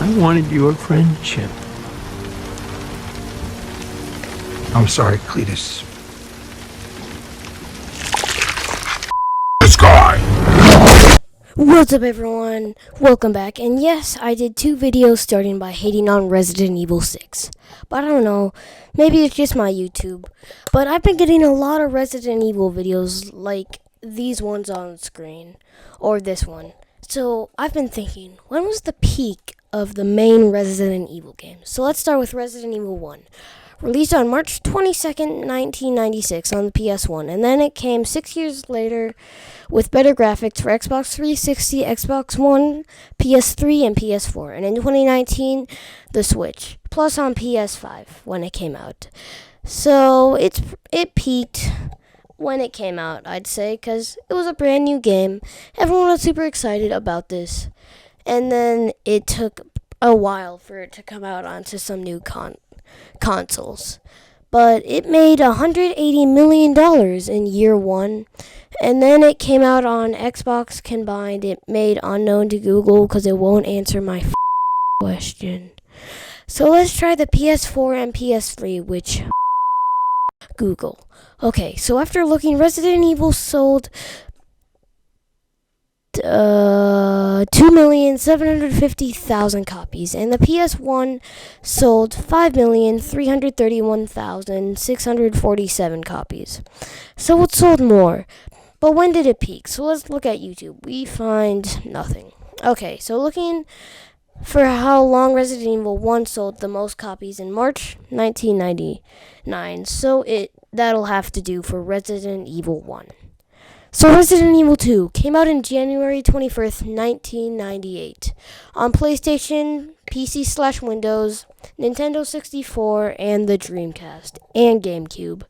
I wanted your friendship. I'm sorry, Cletus. This guy! What's up, everyone? Welcome back. And yes, I did 2 videos starting by hating on Resident Evil 6. But I don't know, maybe it's just my YouTube. But I've been getting a lot of Resident Evil videos like these ones on screen. Or this one. So I've been thinking, when was the peak of the main Resident Evil game? So let's start with Resident Evil 1. Released on March 22nd, 1996 on the PS1, and then it came 6 years later with better graphics for Xbox 360, Xbox One, PS3, and PS4, and in 2019, the Switch, plus on PS5 when it came out. So it peaked when it came out, I'd say, because it was a brand new game. Everyone was super excited about this, and then it took a while for it to come out onto some new consoles. But it made $180 million in year 1, and then it came out on Xbox combined. It made unknown to Google because it won't answer my question. So let's try the PS4 and PS3, which Google. Okay, so after looking, Resident Evil sold 2,750,000 copies, and the PS1 sold 5,331,647 copies. So it sold more. But when did it peak? So let's look at YouTube. We find nothing. Okay, so looking for how long Resident Evil 1 sold the most copies in March 1999. So that'll have to do for Resident Evil 1. So Resident Evil 2 came out in January 21st, 1998 on PlayStation, PC/Windows, Nintendo 64, and the Dreamcast, and GameCube.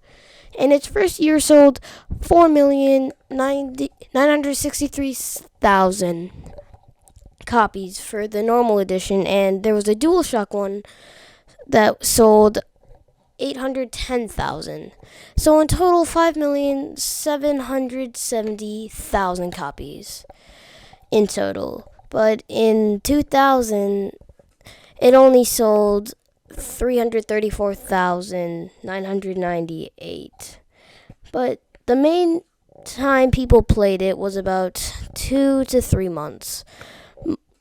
And its first year sold 4,963,000 copies for the normal edition, and there was a DualShock one that sold 810,000. So in total, 5,770,000 copies in total. But in 2000, it only sold 334,998. But the main time people played it was about 2 to 3 months.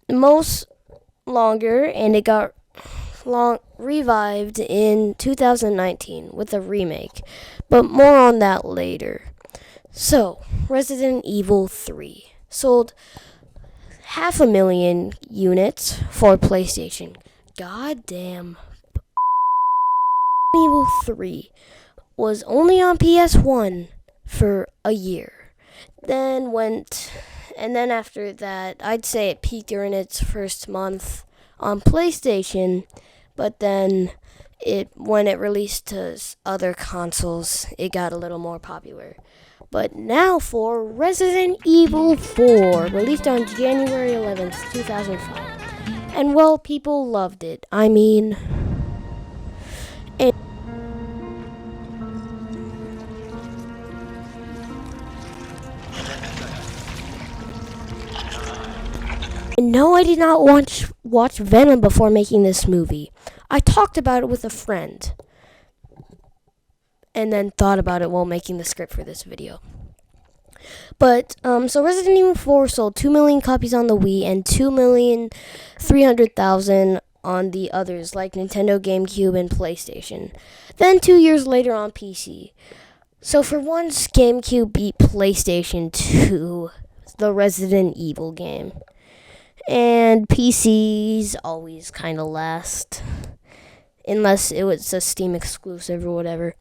Most longer, and it got revived in 2019 with a remake, but more on that later. So, Resident Evil 3 sold 500,000 units for PlayStation. Goddamn. Resident Evil 3 was only on PS1 for a year. And then after that, I'd say it peaked during its first month on PlayStation. But then when it released to other consoles, it got a little more popular. But now for Resident Evil 4, released on January 11th, 2005. And well, people loved it. I mean, no, I did not watch Venom before making this movie. I talked about it with a friend, and then thought about it while making the script for this video. But, so Resident Evil 4 sold 2 million copies on the Wii and 2,300,000 on the others, like Nintendo, GameCube, and PlayStation. Then 2 years later on PC. So for once, GameCube beat PlayStation 2, the Resident Evil game. And PCs always kind of last, unless it was a Steam exclusive or whatever.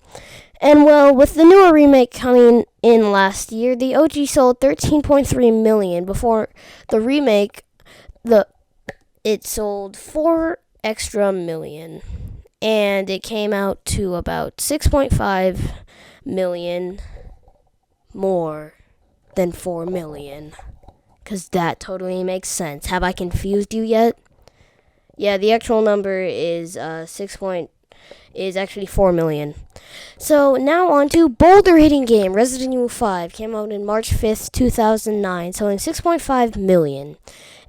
And well, with the newer remake coming in last year, the OG sold 13.3 million. Before the remake, it sold 4 extra million. And it came out to about 6.5 million more than 4 million. Because that totally makes sense. Have I confused you yet? Yeah, the actual number is actually 4 million. So now on to bolder hitting game. Resident Evil 5 came out in March 5th, 2009, selling 6.5 million.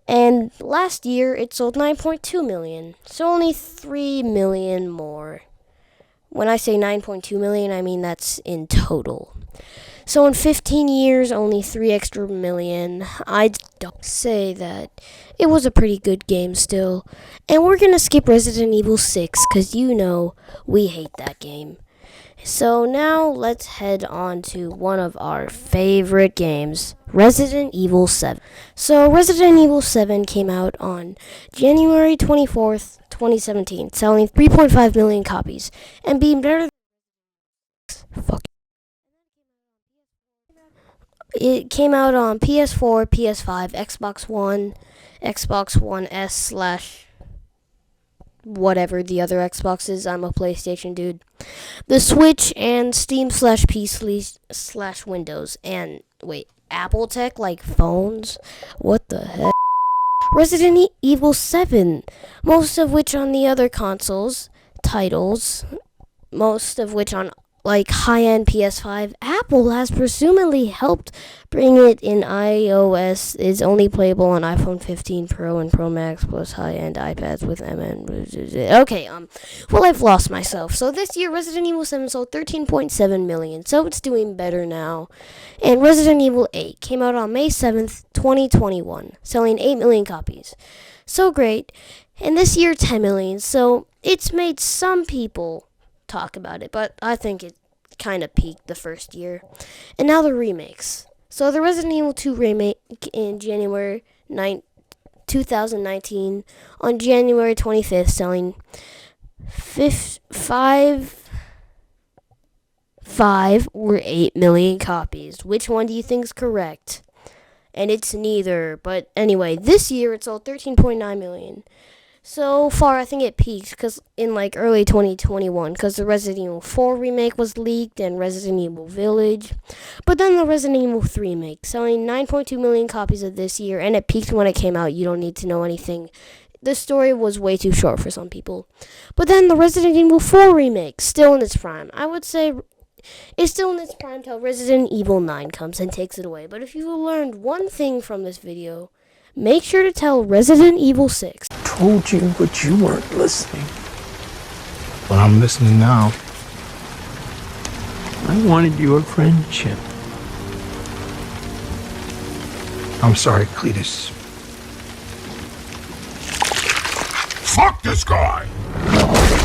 And last year it sold 9.2 million, so only 3 million more. When I say 9.2 million, I mean that's in total. So in 15 years, only 3 extra million. I'd say that it was a pretty good game still. And we're gonna skip Resident Evil 6, because you know we hate that game. So now let's head on to one of our favorite games, Resident Evil 7. So Resident Evil 7 came out on January 24th, 2017, selling 3.5 million copies and being better than fuck. It came out on PS4, PS5, Xbox One, Xbox One S slash whatever the other Xbox is. I'm a PlayStation dude. The Switch and Steam slash PC slash Windows. And wait, Apple Tech like phones? What the heck? Resident Evil 7, most of which on the other consoles, titles, most of which on like high-end PS5. Apple has presumably helped bring it in iOS. Is only playable on iPhone 15 Pro and Pro Max plus high-end iPads with Okay, well, I've lost myself. So this year Resident Evil 7 sold 13.7 million, so it's doing better now. And Resident Evil 8 came out on May 7th, 2021, selling 8 million copies. So great. And this year 10 million, so it's made some people talk about it, but I think it kind of peaked the first year. And now the remakes. So the Resident Evil 2 remake in January 2019 on January 25th, selling 5 or 8 million copies. Which one do you think is correct? And it's neither. But anyway, this year it sold 13.9 million. So far, I think it peaked because in like early 2021, because the Resident Evil 4 remake was leaked and Resident Evil Village. But then the Resident Evil 3 remake, selling 9.2 million copies of this year, and it peaked when it came out. You don't need to know anything. The story was way too short for some people. But then the Resident Evil 4 remake, still in its prime. I would say it's still in its prime till Resident Evil 9 comes and takes it away. But if you learned one thing from this video, make sure to tell Resident Evil 6. Told you, but you weren't listening. But I'm listening now. I wanted your friendship. I'm sorry, Cletus. Fuck this guy!